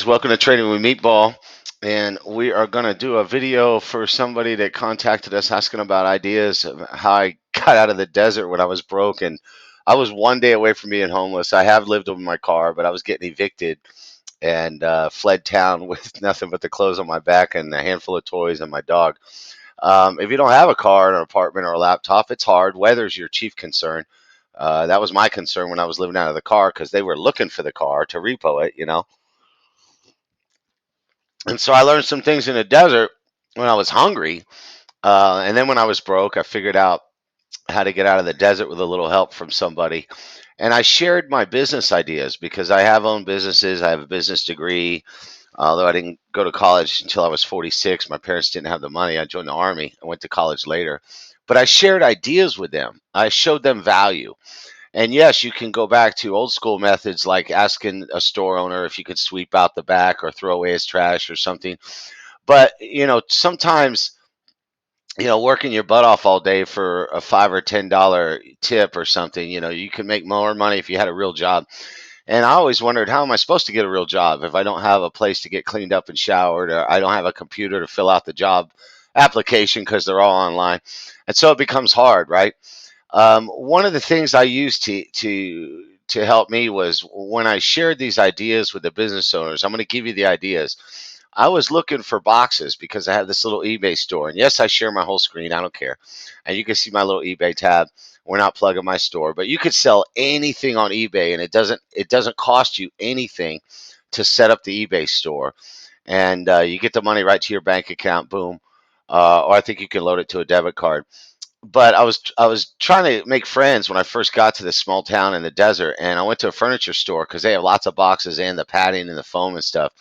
Welcome to Trading with Meatball. And we are going to do a video for somebody that contacted us asking about ideas of how I got out of the desert when I was broke. And I was one day away from being homeless. I have lived in my car, but I was getting evicted and fled town with nothing but the clothes on my back and a handful of toys and my dog. If you don't have a car, an apartment, or a laptop, it's hard. Weather's your chief concern. That was my concern when I was living out of the car because they were looking for the car to repo it. And so I learned some things in the desert when I was hungry. And then when I was broke, I figured out how to get out of the desert with a little help from somebody. And I shared my business ideas because I have owned businesses. I have a business degree. Although I didn't go to college until I was 46, my parents didn't have the money. I joined the army. I went to college later. But I shared ideas with them. I showed them value. And yes, you can go back to old school methods like asking a store owner if you could sweep out the back or throw away his trash or something. But, sometimes, working your butt off all day for a $5 or $10 tip or something, you can make more money if you had a real job. And I always wondered, how am I supposed to get a real job if I don't have a place to get cleaned up and showered, or I don't have a computer to fill out the job application because they're all online? And so it becomes hard, right? One of the things I used to help me was when I shared these ideas with the business owners. I'm going to give you the ideas. I was looking for boxes because I have this little eBay store, and yes, I share my whole screen. I don't care, and you can see my little eBay tab. We're not plugging my store, but you could sell anything on eBay, and it doesn't cost you anything to set up the eBay store, and you get the money right to your bank account. Boom. Or I think you can load it to a debit card. But I was trying to make friends when I first got to this small town in the desert, and I went to a furniture store because they have lots of boxes and the padding and the foam and stuff.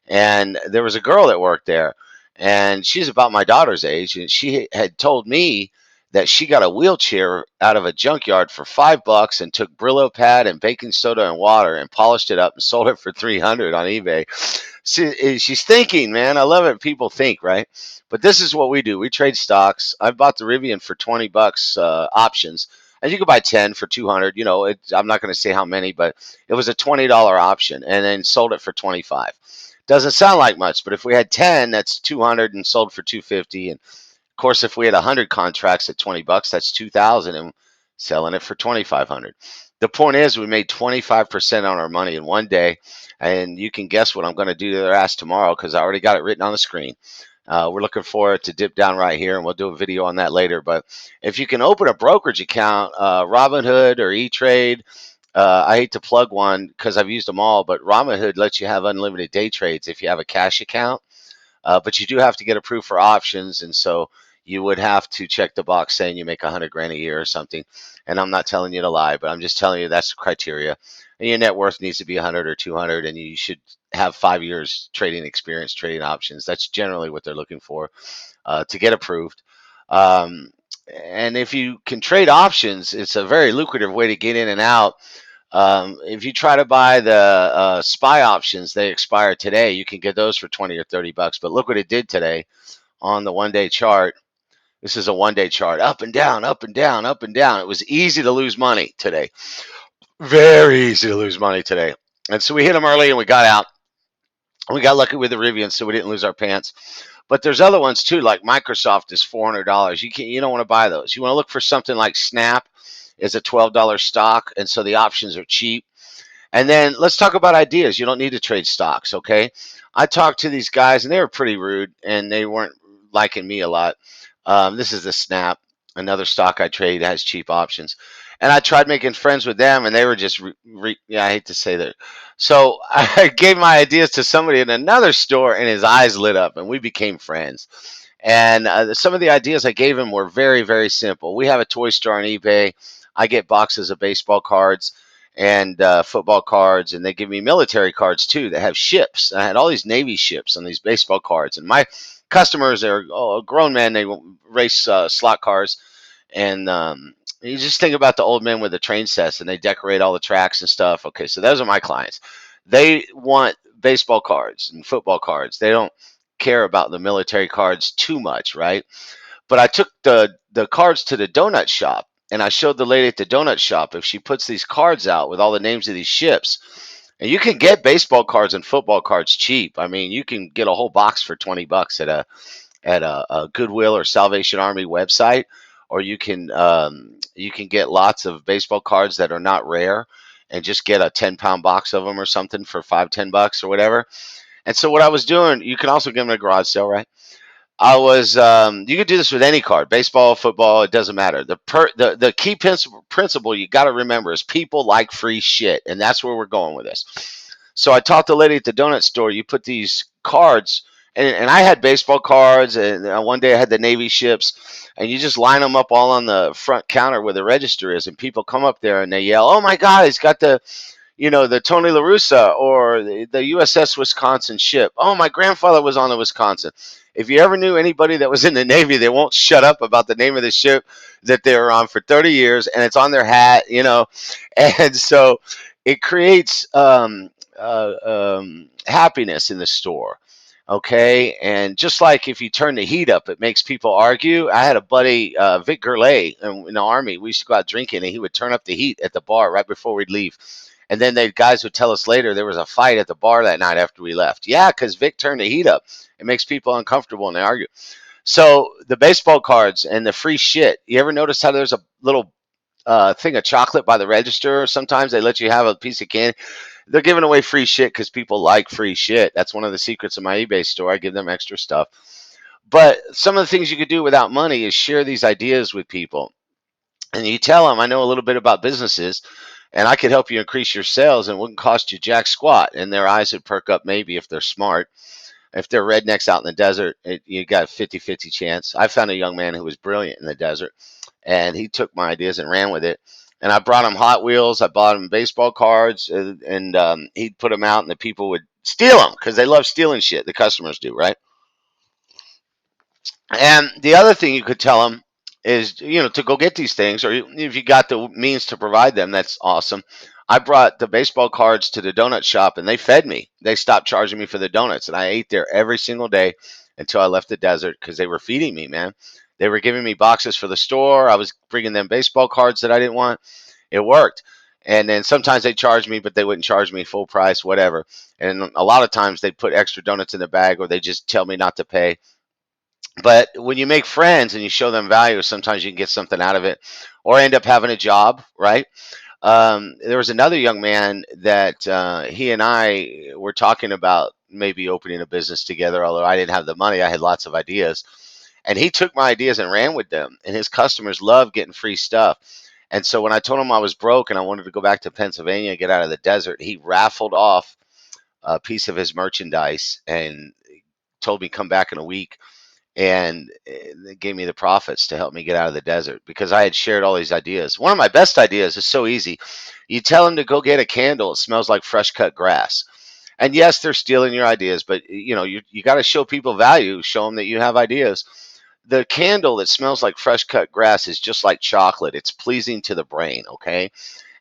And there was a girl that worked there, and she's about my daughter's age, and she had told me that she got a wheelchair out of a junkyard for $5 and took Brillo pad and baking soda and water and polished it up and sold it for 300 on eBay. She's thinking, man. I love it. People think, right? But this is what we do. We trade stocks. I bought the Rivian for $20 options, and you could buy 10 for 200. I'm not going to say how many, but it was a $20 option, and then sold it for 25. Doesn't sound like much, but if we had 10, that's 200 and sold for 250. And of course, if we had 100 contracts at $20, that's 2,000 and selling it for 2,500. The point is, we made 25% on our money in one day, and you can guess what I'm going to do to their ass tomorrow because I already got it written on the screen. We're looking for it to dip down right here, and we'll do a video on that later. But if you can open a brokerage account, Robinhood or E-Trade, I hate to plug one because I've used them all, but Robinhood lets you have unlimited day trades if you have a cash account. But you do have to get approved for options, and so you would have to check the box saying you make 100 grand a year or something. And I'm not telling you to lie, but I'm just telling you that's the criteria. And your net worth needs to be 100 or 200, and you should have 5 years trading experience trading options. That's generally what they're looking for to get approved. Um, and if you can trade options, it's a very lucrative way to get in and out. If you try to buy the SPY options, they expire today. You can get those for 20 or $30. But look what it did today on the 1 day chart. This is a 1 day chart, up and down, up and down, up and down. It was easy to lose money today. Very easy to lose money today. And so we hit them early and we got out. We got lucky with the Rivian, so we didn't lose our pants. But there's other ones too, like Microsoft is $400. You don't want to buy those. You want to look for something like Snap is a $12 stock, and so the options are cheap. And then let's talk about ideas. You don't need to trade stocks, okay? I talked to these guys, and they were pretty rude, and they weren't liking me a lot. This is the Snap, another stock I trade that has cheap options. And I tried making friends with them, and they were just, yeah, I hate to say that. So I gave my ideas to somebody in another store, and his eyes lit up, and we became friends. And some of the ideas I gave him were very, very simple. We have a toy store on eBay. I get boxes of baseball cards and football cards, and they give me military cards too that have ships. I had all these Navy ships on these baseball cards, and my customers are grown men. They race slot cars, and you just think about the old men with the train sets, and they decorate all the tracks and stuff. Okay, so those are my clients. They want baseball cards and football cards. They don't care about the military cards too much, right? But I took the cards to the donut shop, and I showed the lady at the donut shop if she puts these cards out with all the names of these ships, And you can get baseball cards and football cards cheap. I mean, you can get a whole box for $20 at a Goodwill or Salvation Army website, or you can get lots of baseball cards that are not rare, and just get a 10 pound box of them or something for $5, $10 or whatever. And so what I was doing, you can also get them at a garage sale, right? You could do this with any card, baseball, football, it doesn't matter. The key principle you got to remember is people like free shit, and that's where we're going with this. So I talked to the lady at the donut store. You put these cards, and I had baseball cards, and one day I had the Navy ships, and you just line them up all on the front counter where the register is, and people come up there and they yell, "Oh my God, he's got the Tony La Russa or the USS Wisconsin ship. Oh, my grandfather was on the Wisconsin." If you ever knew anybody that was in the Navy, they won't shut up about the name of the ship that they were on for 30 years, and it's on their hat. And so it creates happiness in the store. Okay, and just like if you turn the heat up, it makes people argue. I had a buddy, Vic Gurley, in the Army. We used to go out drinking, and he would turn up the heat at the bar right before we'd leave. And then the guys would tell us later there was a fight at the bar that night after we left. Yeah, because Vic turned the heat up. It makes people uncomfortable and they argue. So the baseball cards and the free shit. You ever notice how there's a little thing of chocolate by the register? Sometimes they let you have a piece of candy. They're giving away free shit because people like free shit. That's one of the secrets of my eBay store. I give them extra stuff. But some of the things you could do without money is share these ideas with people. And you tell them, I know a little bit about businesses, and I could help you increase your sales, and it wouldn't cost you jack squat. And their eyes would perk up maybe if they're smart. If they're rednecks out in the desert, you got a 50-50 chance. I found a young man who was brilliant in the desert, and he took my ideas and ran with it. And I brought him Hot Wheels. I bought him baseball cards, and he'd put them out, and the people would steal them because they love stealing shit. The customers do, right? And the other thing you could tell them is, to go get these things, or if you got the means to provide them, that's awesome. I brought the baseball cards to the donut shop, and they fed me. They stopped charging me for the donuts, and I ate there every single day until I left the desert because they were feeding me, man. They were giving me boxes for the store. I was bringing them baseball cards that I didn't want. It worked. And then sometimes they charged me, but they wouldn't charge me full price, whatever. And a lot of times they'd put extra donuts in the bag, or they just tell me not to pay. But when you make friends and you show them value, sometimes you can get something out of it, or end up having a job, right? There was another young man that he and I were talking about maybe opening a business together. Although I didn't have the money, I had lots of ideas, and he took my ideas and ran with them. And his customers love getting free stuff. And so when I told him I was broke and I wanted to go back to Pennsylvania and get out of the desert, he raffled off a piece of his merchandise and told me come back in a week, and they gave me the profits to help me get out of the desert because I had shared all these ideas. One of my best ideas is so easy. You tell them to go get a candle. It smells like fresh cut grass. And yes, they're stealing your ideas, but you got to show people value. Show them that you have ideas. The candle that smells like fresh cut grass is just like chocolate. It's pleasing to the brain. Okay,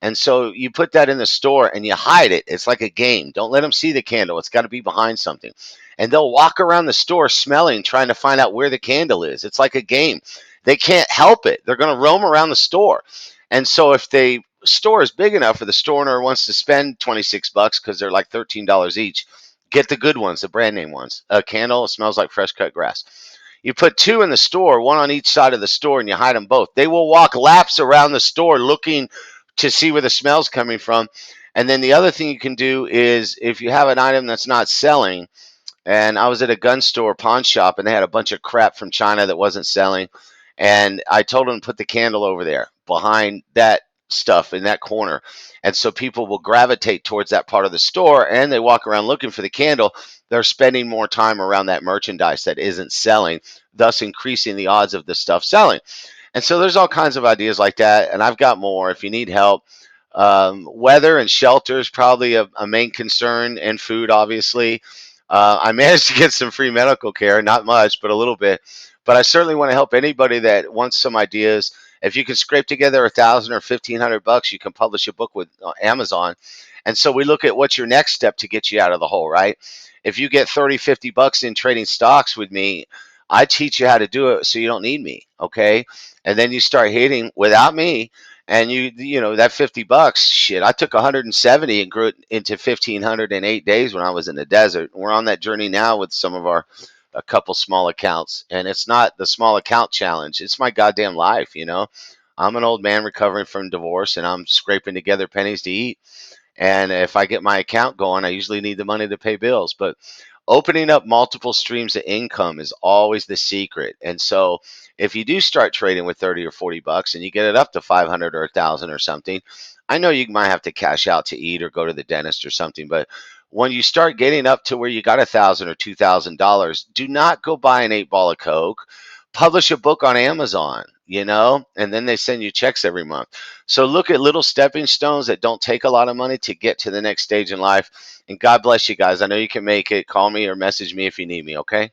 and so you put that in the store and you hide it. It's like a game. Don't let them see the candle. It's got to be behind something. And they'll walk around the store smelling, trying to find out where the candle is. It's like a game. They can't help it. They're going to roam around the store. And so if the store is big enough, or the store owner wants to spend $26 because they're like $13 each, get the good ones, the brand name ones. A candle smells like fresh cut grass. You put two in the store, one on each side of the store, and you hide them both. They will walk laps around the store looking to see where the smell's coming from. And then the other thing you can do is if you have an item that's not selling, and I was at a gun store pawn shop and they had a bunch of crap from China that wasn't selling, and I told them to put the candle over there behind that stuff in that corner. And so people will gravitate towards that part of the store and they walk around looking for the candle. They're spending more time around that merchandise that isn't selling, thus increasing the odds of the stuff selling. And so there's all kinds of ideas like that, and I've got more if you need help. Weather and shelter is probably a main concern, and food, obviously. I managed to get some free medical care, not much, but a little bit. But I certainly want to help anybody that wants some ideas. If you can scrape together 1,000 or 1,500 bucks, you can publish a book with Amazon. And so we look at what's your next step to get you out of the hole, right? If you get 30, 50 bucks in trading stocks with me, I teach you how to do it so you don't need me, okay? And then you start hitting without me, And you know that $50, shit, I took 170 and grew it into 1,500 in 8 days when I was in the desert. We're on that journey now with some of our a couple small accounts, and it's not the small account challenge. It's my goddamn life, you know. I'm an old man recovering from divorce, and I'm scraping together pennies to eat. And if I get my account going, I usually need the money to pay bills. But opening up multiple streams of income is always the secret. And so if you do start trading with 30 or $40 and you get it up to 500 or 1,000 or something, I know you might have to cash out to eat or go to the dentist or something, but when you start getting up to where you got $1,000 or $2,000, do not go buy an 8 ball of Coke. Publish a book on Amazon, you know, and then they send you checks every month. So look at little stepping stones that don't take a lot of money to get to the next stage in life. And God bless you guys. I know you can make it. Call me or message me if you need me, okay?